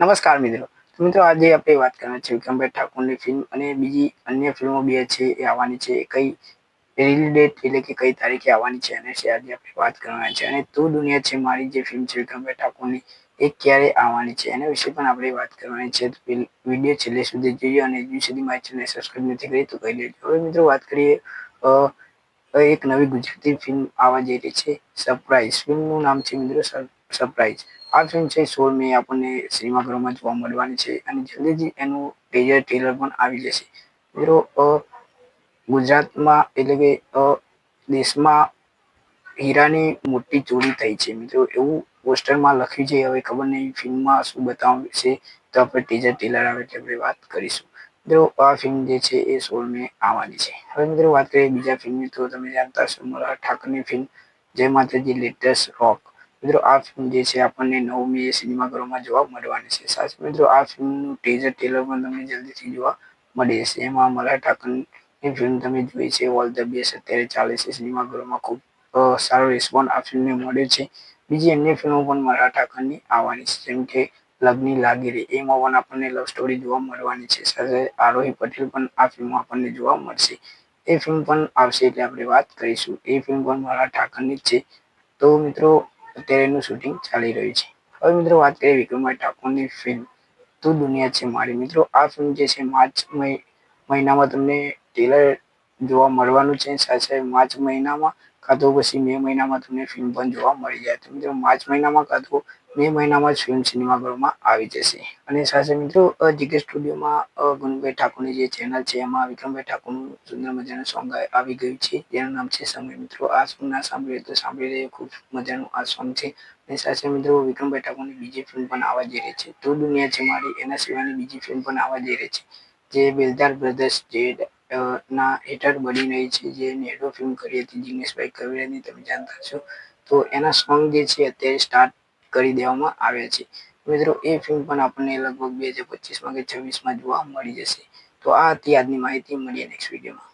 નમસ્કાર મિત્રો. તો મિત્રો આજે આપણે વાત કરવાના છે વિક્રમભાઈ ઠાકોરની ફિલ્મ અને બીજી અન્ય ફિલ્મો બે છે એ આવવાની છે. કઈ રિલીઝ ડેટ એટલે કે કઈ તારીખે આવવાની છે અને આજે આપણે વાત કરવાના છે. અને તું દુનિયા છે મારી જે ફિલ્મ છે વિક્રમભાઈ ઠાકોરની એ ક્યારે આવવાની છે એના વિશે પણ આપણે વાત કરવાની છે. વિડીયો છેલ્લે સુધી જોઈએ અને હજુ સુધી મારી ચેનલ સબસ્ક્રાઇબ નથી કરી તો કરી લેજો. હવે મિત્રો વાત કરીએ એક નવી ગુજરાતી ફિલ્મ આવવા જઈ રહી છે સરપ્રાઈઝ. ફિલ્મનું નામ છે મિત્રો સરપ્રાઈઝ. આ ફિલ્મ છે 16 મે આપણને સિનેમાઘરોમાં જોવા મળવાની છે અને જલ્દીથી એનું ટીઝર પણ આવી જશે. મિત્રો ગુજરાતમાં એટલે કે દેશમાં હીરાની મોટી ચોરી થઈ છે મિત્રો એવું પોસ્ટરમાં લખ્યું છે. હવે ખબર નહીં ફિલ્મમાં શું બતાવવાનું છે તો આપણે ટીઝર આવે એટલે આપણે વાત કરીશું. મિત્રો આ ફિલ્મ જે છે એ 16 મે આવવાની છે. હવે મિત્રો વાત કરીએ બીજા ફિલ્મની તો તમે જાણતા હશો મલ્હાર ઠાકરની ફિલ્મ જય માતાજી લેટેસ્ટ રોક. મિત્રો આ ફિલ્મ જે છે આપણને 9 મે સિનેમાઘરોમાં જોવા મળવાની છે. સાથે મિત્રો આ ફિલ્મનું ટીઝર પણ તમને જલ્દીથી જોવા મળી જશે. એમાં મલ્હાર ઠાકરની ફિલ્મ તમે જોઈ છે ઓલ ધ બેસ્ટ અત્યારે ચાલે છે સિનેમાઘરોમાં. ખૂબ સારો રિસ્પોન્સ આ ફિલ્મને મળ્યો છે. બીજી અન્ય ફિલ્મો પણ મલ્હાર ઠાકરની આવવાની છે જેમ કે લવની લાગી રે એમાં પણ આપણને લવ સ્ટોરી જોવા મળવાની છે. સાથે આરોહી પટેલ પણ આ ફિલ્મમાં આપણને જોવા મળશે. એ ફિલ્મ પણ આવશે એટલે આપણે વાત કરીશું. એ ફિલ્મ પણ મલ્હાર ઠાકરની જ છે. તો મિત્રો અત્યારે એનું શૂટિંગ ચાલી રહ્યું છે. હવે મિત્રો વાત કરીએ વિક્રમભાઈ ઠાકોરની ફિલ્મ તું દુનિયા છે મારી. મિત્રો આ ફિલ્મ જે છે માર્ચ મહિનામાં તમને ટ્રેલર જોવા મળવાનું છે. સાથે માર્ચ મહિનામાં કાં તો પછી મે મહિનામાં તમને ફિલ્મ પણ જોવા મળી જાય. તો મિત્રો માર્ચ મહિનામાં કાં તો મે મહિનામાં જ ફિલ્મ સિનેમાઘરોમાં આવી જશે. અને સાથે મિત્રો જીકે સ્ટુડિયોમાં ગુણભાઈ ઠાકોરની જે ચેનલ છે એમાં વિક્રમભાઈ ઠાકોરનું સુંદર મજાનું સોંગ આવી ગયું છે જેનું નામ છે સમય. મિત્રો આ સોંગ ના સાંભળીએ તો સાંભળી લેજો. ખૂબ મજાનું આ સોંગ છે. અને સાથે મિત્રો વિક્રમભાઈ ઠાકોરની બીજી ફિલ્મ પણ આવવા જઈ રહી છે તું દુનિયા છે મારી. એના સિવાયની બીજી ફિલ્મ પણ આવવા જઈ રહી છે જે બેલદાર બ્રધર્સ ના હેઠળ બની રહી છે. જે નેડો ફિલ્મ કરી હતી જિગ્નેશભાઈ કવિરાજની તમે જાણતા છો. તો એના સોંગ જે છે અત્યારે સ્ટાર્ટ કરી દેવામાં આવ્યા છે. મિત્રો એ ફિલ્મ પણ આપણને લગભગ 2025માં કે 2026માં જોવા મળી જશે. તો આ હતી આજની માહિતી. મળીએ નેક્સ્ટ વિડીયોમાં.